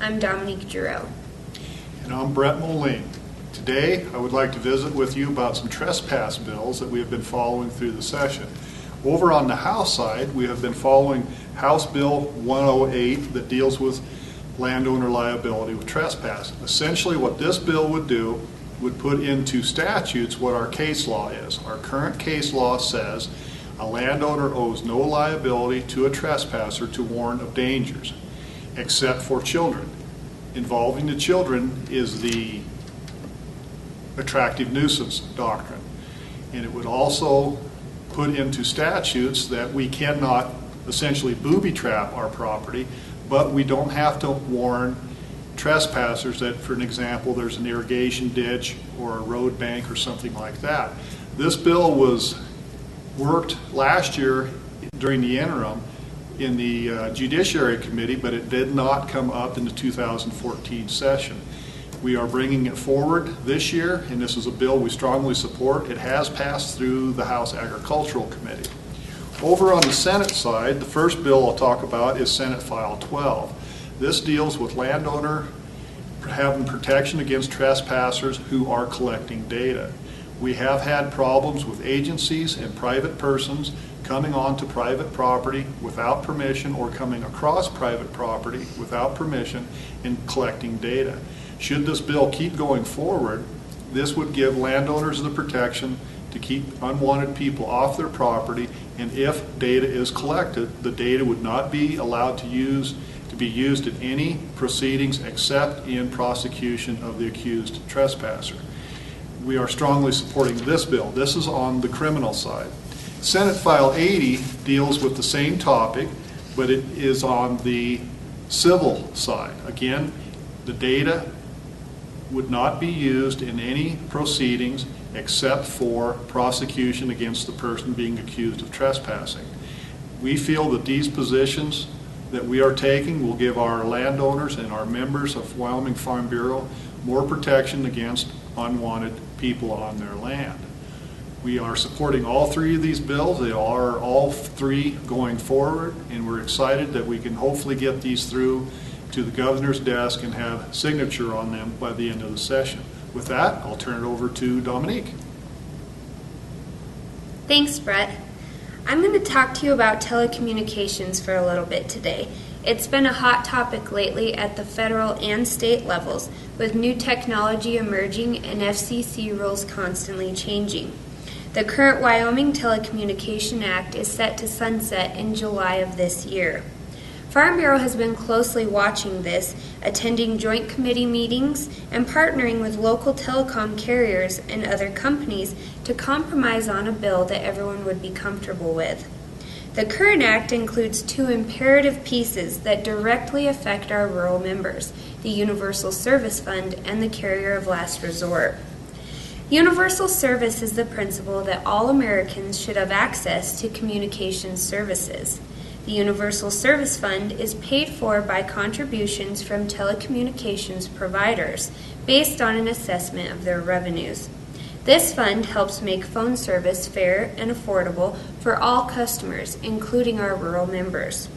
I'm Dominique Giroux. And I'm Brett Moline. Today, I would like to visit with you about some trespass bills that we have been following through the session. Over on the House side, we have been following House Bill 108 that deals with landowner liability with trespass. Essentially, what this bill would do would put into statutes what our case law is. Our current case law says a landowner owes no liability to a trespasser to warn of dangers, except for children. Involving the children is the attractive nuisance doctrine. And it would also put into statutes that we cannot essentially booby trap our property, but we don't have to warn trespassers that, for an example, there's an irrigation ditch or a road bank or something like that. This bill was worked last year during the interim in the Judiciary Committee, but it did not come up in the 2014 session. We are bringing it forward this year, and this is a bill we strongly support. It has passed through the House Agricultural Committee. Over on the Senate side, the first bill I'll talk about is Senate File 12. This deals with landowner having protection against trespassers who are collecting data. We have had problems with agencies and private persons coming onto private property without permission or coming across private property without permission and collecting data. Should this bill keep going forward, this would give landowners the protection to keep unwanted people off their property, and if data is collected, the data would not be allowed to be used in any proceedings except in prosecution of the accused trespasser. We are strongly supporting this bill. This is on the criminal side. Senate File 80 deals with the same topic, but it is on the civil side. Again, the data would not be used in any proceedings except for prosecution against the person being accused of trespassing. We feel that these positions that we are taking will give our landowners and our members of Wyoming Farm Bureau more protection against unwanted people on their land. We are supporting all three of these bills. They are all three going forward, and we're excited that we can hopefully get these through to the governor's desk and have signature on them by the end of the session. With that, I'll turn it over to Dominique. Thanks, Brett. I'm going to talk to you about telecommunications for a little bit today. It's been a hot topic lately at the federal and state levels, with new technology emerging and FCC rules constantly changing. The current Wyoming Telecommunication Act is set to sunset in July of this year. Farm Bureau has been closely watching this, attending joint committee meetings and partnering with local telecom carriers and other companies to compromise on a bill that everyone would be comfortable with. The current act includes two imperative pieces that directly affect our rural members: the Universal Service Fund and the Carrier of Last Resort. Universal service is the principle that all Americans should have access to communications services. The Universal Service Fund is paid for by contributions from telecommunications providers based on an assessment of their revenues. This fund helps make phone service fair and affordable for all customers, including our rural members.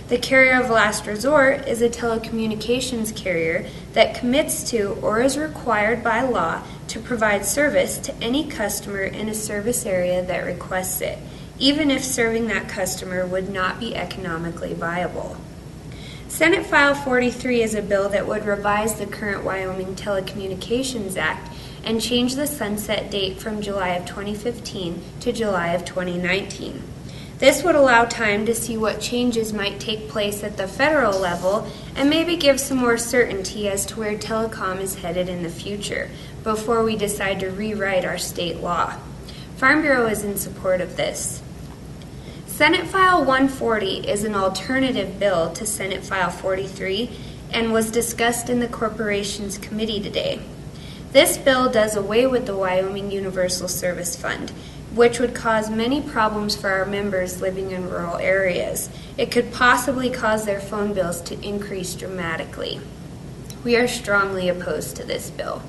The Carrier of Last Resort is a telecommunications carrier that commits to or is required by law to provide service to any customer in a service area that requests it, even if serving that customer would not be economically viable. Senate File 43 is a bill that would revise the current Wyoming Telecommunications Act and change the sunset date from July of 2015 to July of 2019. This would allow time to see what changes might take place at the federal level and maybe give some more certainty as to where telecom is headed in the future before we decide to rewrite our state law. Farm Bureau is in support of this. Senate File 140 is an alternative bill to Senate File 43 and was discussed in the Corporations Committee today. This bill does away with the Wyoming Universal Service Fund, which would cause many problems for our members living in rural areas. It could possibly cause their phone bills to increase dramatically. We are strongly opposed to this bill.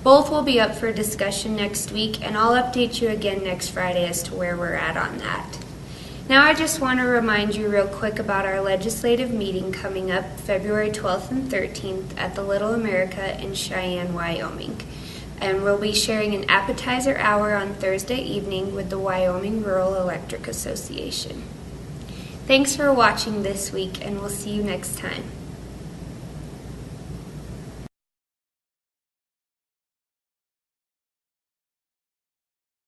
Both will be up for discussion next week, and I'll update you again next Friday as to where we're at on that. Now I just want to remind you real quick about our legislative meeting coming up February 12th and 13th at the Little America in Cheyenne, Wyoming. And we'll be sharing an appetizer hour on Thursday evening with the Wyoming Rural Electric Association. Thanks for watching this week, and we'll see you next time.